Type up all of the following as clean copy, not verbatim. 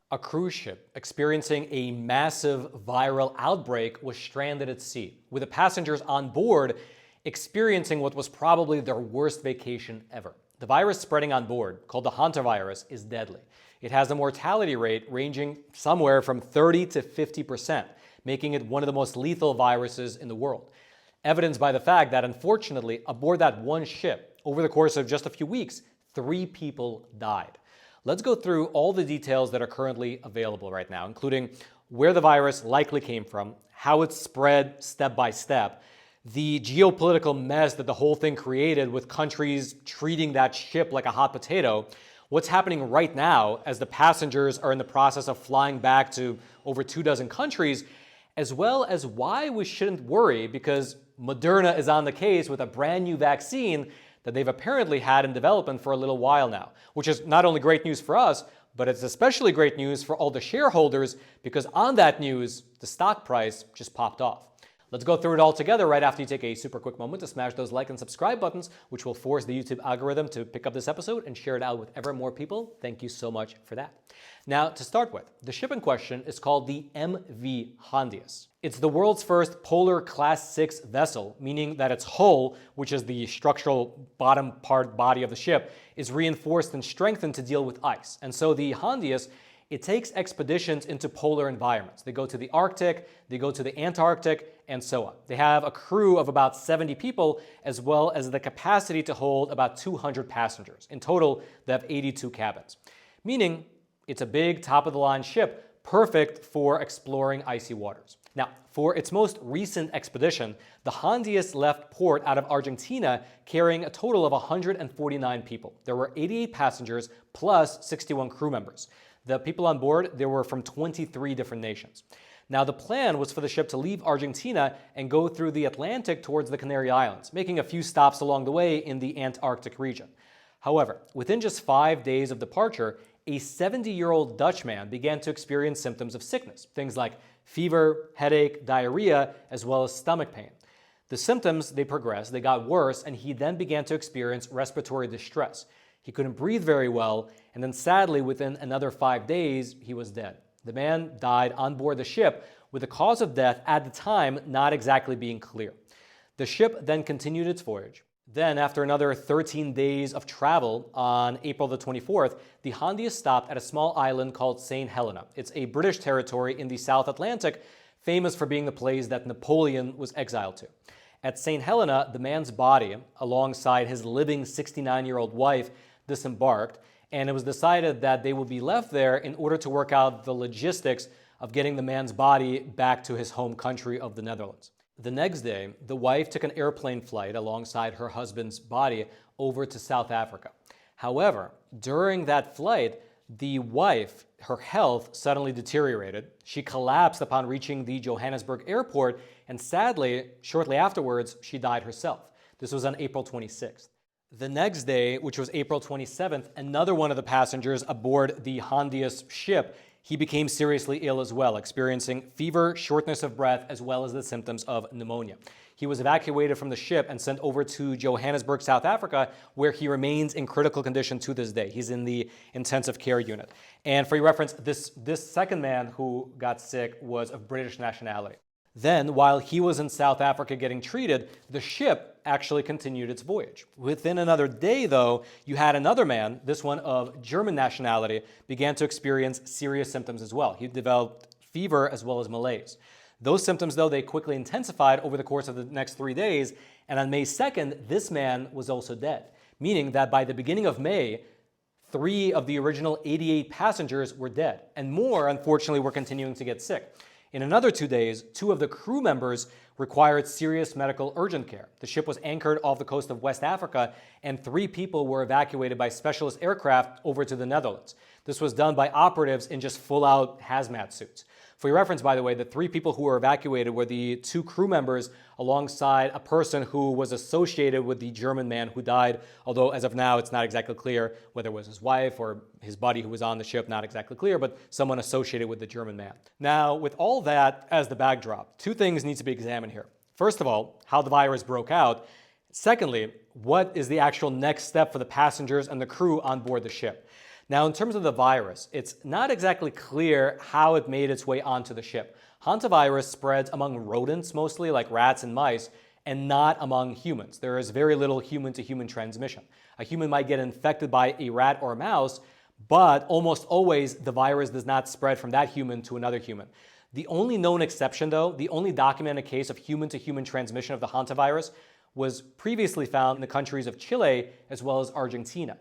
A cruise ship experiencing a massive viral outbreak was stranded at sea, with the passengers on board experiencing what was probably their worst vacation ever. The virus spreading on board, called the Hantavirus, is deadly. It has a mortality rate ranging somewhere from 30 to 50%, making it one of the most lethal viruses in the world. Evidenced by the fact that, unfortunately, aboard that one ship, over the course of just a few weeks, 3 people died. Let's go through all the details that are currently available right now, including where the virus likely came from, how it spread step by step, the geopolitical mess that the whole thing created with countries treating that ship like a hot potato, what's happening right now as the passengers are in the process of flying back to over 24 countries, as well as why we shouldn't worry because Moderna is on the case with a brand new vaccine that they've apparently had in development for a little while now, which is not only great news for us, but it's especially great news for all the shareholders because on that news, the stock price just popped off. Let's go through it all together right after you take a super quick moment to smash those like and subscribe buttons, which will force the YouTube algorithm to pick up this episode and share it out with ever more people. Thank you so much for that. Now, to start with, the ship in question is called the MV Hantavirus. It's the world's first polar class 6 vessel, meaning that its hull, which is the structural bottom part body of the ship, is reinforced and strengthened to deal with ice. And so the Hantavirus, it takes expeditions into polar environments. They go to the Arctic, they go to the Antarctic, and so on. They have a crew of about 70 people, as well as the capacity to hold about 200 passengers. In total, they have 82 cabins, meaning it's a big, top-of-the-line ship, perfect for exploring icy waters. Now, for its most recent expedition, the Hantavirus left port out of Argentina carrying a total of 149 people. There were 88 passengers plus 61 crew members. The people on board, they were from 23 different nations. Now, the plan was for the ship to leave Argentina and go through the Atlantic towards the Canary Islands, making a few stops along the way in the Antarctic region. However, within just 5 days of departure, a 70-year-old Dutch man began to experience symptoms of sickness, things like fever, headache, diarrhea, as well as stomach pain. The symptoms, they progressed, they got worse, and he then began to experience respiratory distress. He couldn't breathe very well, and then sadly, within another 5 days, he was dead. The man died on board the ship, with the cause of death at the time not exactly being clear. The ship then continued its voyage. Then, after another 13 days of travel, on April the 24th, the Hantavirus stopped at a small island called St. Helena. It's a British territory in the South Atlantic, famous for being the place that Napoleon was exiled to. At St. Helena, the man's body, alongside his living 69-year-old wife, disembarked, and it was decided that they would be left there in order to work out the logistics of getting the man's body back to his home country of the Netherlands. The next day, the wife took an airplane flight alongside her husband's body over to South Africa. However, during that flight, the wife, her health suddenly deteriorated. She collapsed upon reaching the Johannesburg airport, and sadly, shortly afterwards, she died herself. This was on April 26th. The next day, which was April 27th, another one of the passengers aboard the Hantavirus ship, he became seriously ill as well, experiencing fever, shortness of breath, as well as the symptoms of pneumonia. He was evacuated from the ship and sent over to Johannesburg, South Africa, where he remains in critical condition to this day. He's in the intensive care unit. And for your reference, this second man who got sick was of British nationality. Then, while he was in South Africa getting treated, the ship actually continued its voyage. Within another day, though, you had another man, this one of German nationality, began to experience serious symptoms as well. He developed fever as well as malaise. Those symptoms, though, they quickly intensified over the course of the next 3 days, and on May 2nd, this man was also dead, meaning that by the beginning of May, 3 of the original 88 passengers were dead, and more, unfortunately, were continuing to get sick. In another 2 days, 2 of the crew members required serious medical urgent care. The ship was anchored off the coast of West Africa, and 3 people were evacuated by specialist aircraft over to the Netherlands. This was done by operatives in just full-out hazmat suits. For your reference, by the way, the 3 people who were evacuated were the 2 crew members alongside a person who was associated with the German man who died, although as of now it's not exactly clear whether it was his wife or his buddy who was on the ship, not exactly clear, but someone associated with the German man. Now, with all that as the backdrop, 2 things need to be examined here. First of all, how the virus broke out. Secondly, what is the actual next step for the passengers and the crew on board the ship? Now, in terms of the virus, it's not exactly clear how it made its way onto the ship. Hantavirus spreads among rodents mostly, like rats and mice, and not among humans. There is very little human-to-human transmission. A human might get infected by a rat or a mouse, but almost always the virus does not spread from that human to another human. The only known exception, though, the only documented case of human-to-human transmission of the hantavirus was previously found in the countries of Chile as well as Argentina,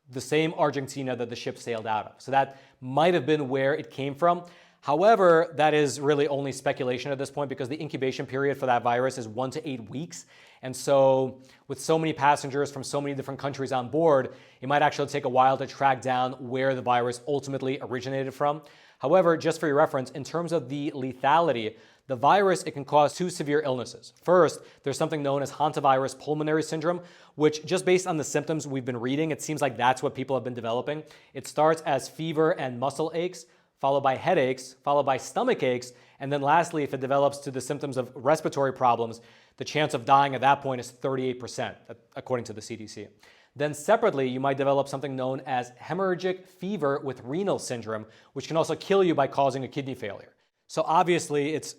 the same Argentina that the ship sailed out of. So that might have been where it came from. However, that is really only speculation at this point because the incubation period for that virus is 1 to 8 weeks. And so with so many passengers from so many different countries on board, it might actually take a while to track down where the virus ultimately originated from. However, just for your reference, in terms of the lethality, the virus, it can cause 2 severe illnesses. First, there's something known as hantavirus pulmonary syndrome, which just based on the symptoms we've been reading, it seems like that's what people have been developing. It starts as fever and muscle aches, followed by headaches, followed by stomach aches, and then lastly, if it develops to the symptoms of respiratory problems, the chance of dying at that point is 38%, according to the CDC. Then separately, you might develop something known as hemorrhagic fever with renal syndrome, which can also kill you by causing a kidney failure. So obviously, it's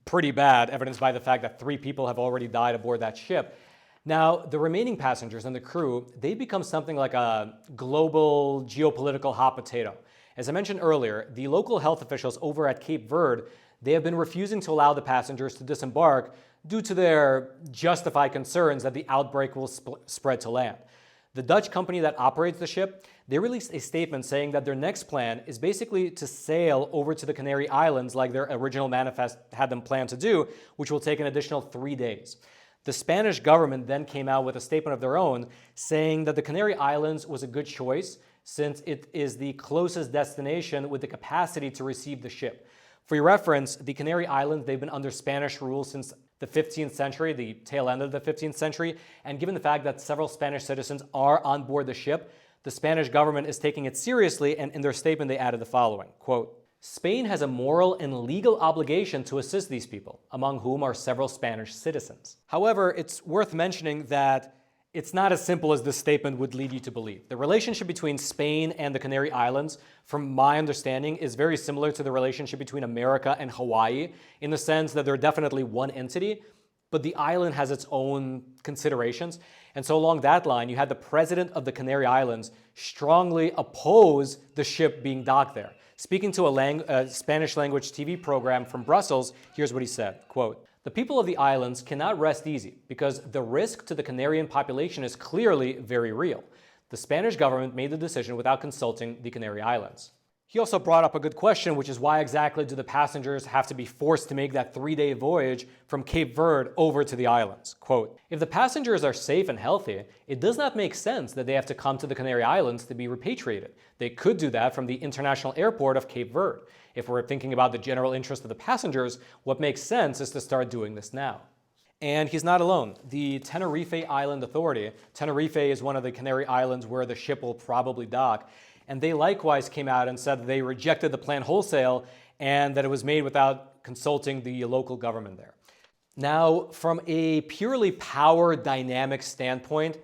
pretty bad, evidenced by the fact that 3 people have already died aboard that ship. Now, the remaining passengers and the crew, they become something like a global geopolitical hot potato. As I mentioned earlier, the local health officials over at Cape Verde, they have been refusing to allow the passengers to disembark due to their justified concerns that the outbreak will spread to land. The Dutch company that operates the ship, they released a statement saying that their next plan is basically to sail over to the Canary Islands like their original manifest had them plan to do, which will take an additional 3 days. The Spanish government then came out with a statement of their own saying that the Canary Islands was a good choice since it is the closest destination with the capacity to receive the ship. For your reference, the Canary Islands, they've been under Spanish rule since the 15th century, the tail end of the 15th century, and given the fact that several Spanish citizens are on board the ship, the Spanish government is taking it seriously, and in their statement they added the following, quote, "Spain has a moral and legal obligation to assist these people, among whom are several Spanish citizens." However, it's worth mentioning that it's not as simple as this statement would lead you to believe. The relationship between Spain and the Canary Islands, from my understanding, is very similar to the relationship between America and Hawaii in the sense that they're definitely one entity, but the island has its own considerations. And so along that line, you had the president of the Canary Islands strongly oppose the ship being docked there. Speaking to a Spanish language TV program from Brussels, here's what he said, quote, "The people of the islands cannot rest easy because the risk to the Canarian population is clearly very real. The Spanish government made the decision without consulting the Canary Islands." He also brought up a good question, which is why exactly do the passengers have to be forced to make that 3-day voyage from Cape Verde over to the islands? Quote, "If the passengers are safe and healthy, it does not make sense that they have to come to the Canary Islands to be repatriated. They could do that from the international airport of Cape Verde. If we're thinking about the general interest of the passengers, what makes sense is to start doing this now." And he's not alone. The Tenerife Island Authority, Tenerife is one of the Canary Islands where the ship will probably dock, and they likewise came out and said that they rejected the plan wholesale and that it was made without consulting the local government there. Now, from a purely power dynamic standpoint,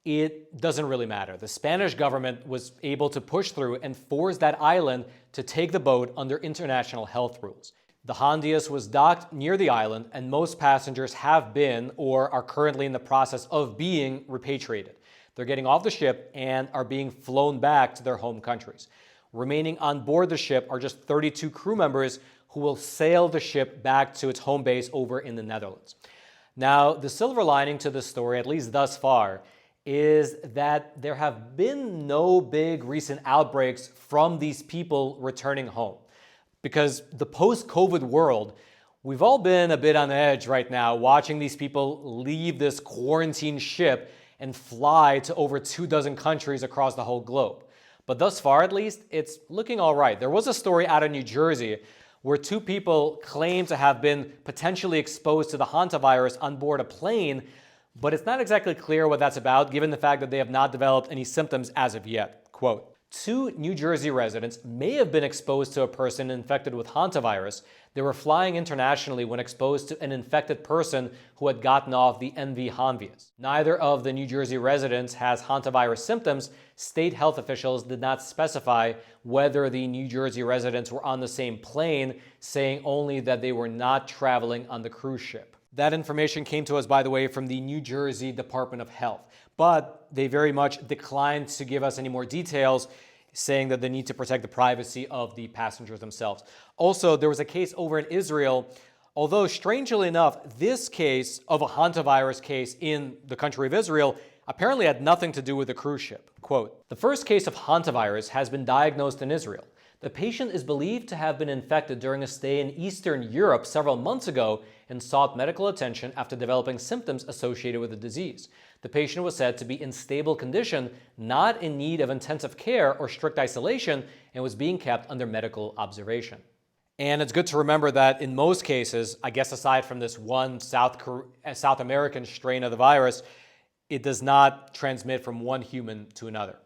it doesn't really matter. The Spanish government was able to push through and force that island to take the boat under international health rules. The Hondias was docked near the island, and most passengers have been or are currently in the process of being repatriated. They're getting off the ship and are being flown back to their home countries. Remaining on board the ship are just 32 crew members who will sail the ship back to its home base over in the Netherlands. Now, the silver lining to this story, at least thus far, is that there have been no big recent outbreaks from these people returning home. Because the post-COVID world, we've all been a bit on edge right now watching these people leave this quarantine ship and fly to over 24 countries across the whole globe. But thus far, at least, it's looking all right. There was a story out of New Jersey where 2 people claim to have been potentially exposed to the hantavirus on board a plane, but it's not exactly clear what that's about, given the fact that they have not developed any symptoms as of yet. Quote, 2 New Jersey residents may have been exposed to a person infected with Hantavirus. They were flying internationally when exposed to an infected person who had gotten off the MV Hanvias. Neither of the New Jersey residents has Hantavirus symptoms. State health officials did not specify whether the New Jersey residents were on the same plane, saying only that they were not traveling on the cruise ship. That information came to us, by the way, from the New Jersey Department of Health, but they very much declined to give us any more details, saying that they need to protect the privacy of the passengers themselves. Also, there was a case over in Israel, although strangely enough, this case of a hantavirus case in the country of Israel apparently had nothing to do with the cruise ship. Quote, "The first case of hantavirus has been diagnosed in Israel. The patient is believed to have been infected during a stay in Eastern Europe several months ago and sought medical attention after developing symptoms associated with the disease. The patient was said to be in stable condition, not in need of intensive care or strict isolation, and was being kept under medical observation." And it's good to remember that in most cases, I guess aside from this one South American strain of the virus, it does not transmit from one human to another.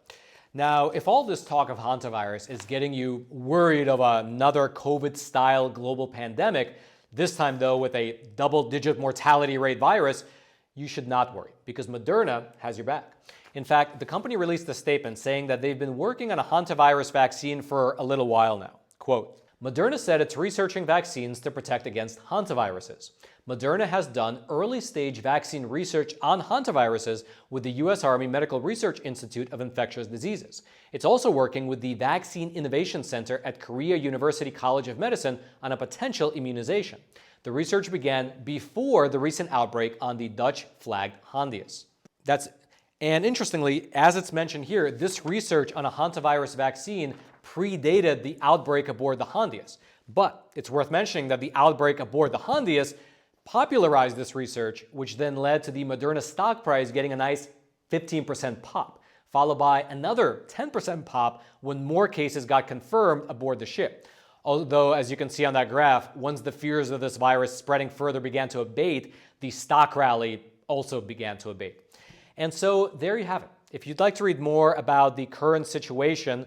Now, if all this talk of hantavirus is getting you worried of another COVID-style global pandemic, this time though with a double-digit mortality rate virus, you should not worry, because Moderna has your back. In fact, the company released a statement saying that they've been working on a hantavirus vaccine for a little while now. Quote, "Moderna said it's researching vaccines to protect against hantaviruses. Moderna has done early-stage vaccine research on hantaviruses with the U.S. Army Medical Research Institute of Infectious Diseases. It's also working with the Vaccine Innovation Center at Korea University College of Medicine on a potential immunization. The research began before the recent outbreak on the Dutch-flagged Handias." And interestingly, as it's mentioned here, this research on a hantavirus vaccine predated the outbreak aboard the Handias. But it's worth mentioning that the outbreak aboard the Handias popularized this research, which then led to the Moderna stock price getting a nice 15% pop, followed by another 10% pop when more cases got confirmed aboard the ship. Although, as you can see on that graph, once the fears of this virus spreading further began to abate, the stock rally also began to abate. And so there you have it. If you'd like to read more about the current situation,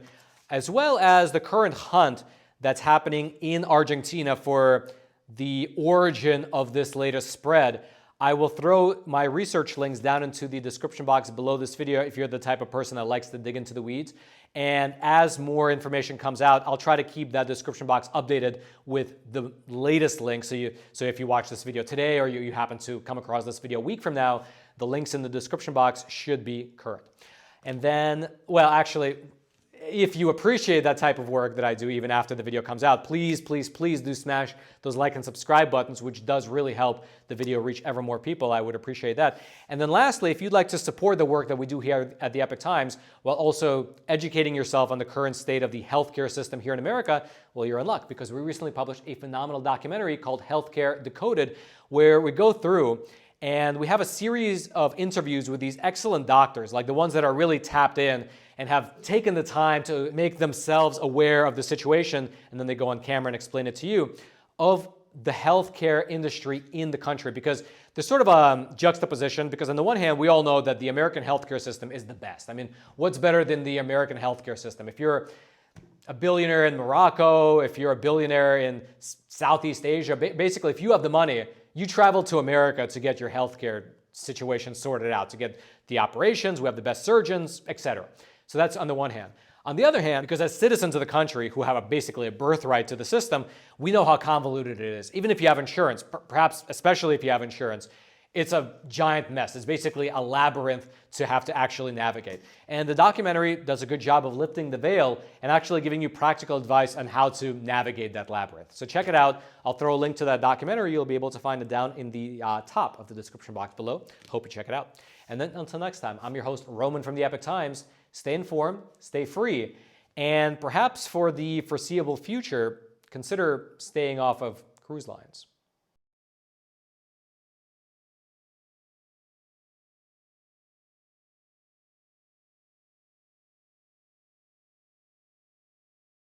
as well as the current hunt that's happening in Argentina for the origin of this latest spread, I will throw my research links down into the description box below this video if you're the type of person that likes to dig into the weeds. And as more information comes out, I'll try to keep that description box updated with the latest links. So if you watch this video today or you happen to come across this video a week from now, the links in the description box should be current. And then, well, actually, if you appreciate that type of work that I do even after the video comes out, please, please, please do smash those like and subscribe buttons, which does really help the video reach ever more people. I would appreciate that. And then lastly, if you'd like to support the work that we do here at the Epoch Times, while also educating yourself on the current state of the healthcare system here in America, well, you're in luck, because we recently published a phenomenal documentary called Healthcare Decoded, where we go through and we have a series of interviews with these excellent doctors, like the ones that are really tapped in and have taken the time to make themselves aware of the situation, and then they go on camera and explain it to you, of the healthcare industry in the country. Because there's sort of a juxtaposition, because on the one hand, we all know that the American healthcare system is the best. I mean, what's better than the American healthcare system? If you're a billionaire in Morocco, if you're a billionaire in Southeast Asia, basically if you have the money, you travel to America to get your healthcare situation sorted out, to get the operations, we have the best surgeons, etc. So that's on the one hand. On the other hand, because as citizens of the country who have basically a birthright to the system, we know how convoluted it is. Even if you have insurance, perhaps especially if you have insurance, it's a giant mess. It's basically a labyrinth to have to actually navigate. And the documentary does a good job of lifting the veil and actually giving you practical advice on how to navigate that labyrinth. So check it out. I'll throw a link to that documentary. You'll be able to find it down in the top of the description box below. Hope you check it out. And then until next time, I'm your host, Roman from the Epoch Times. Stay informed, stay free, and perhaps for the foreseeable future, consider staying off of cruise lines.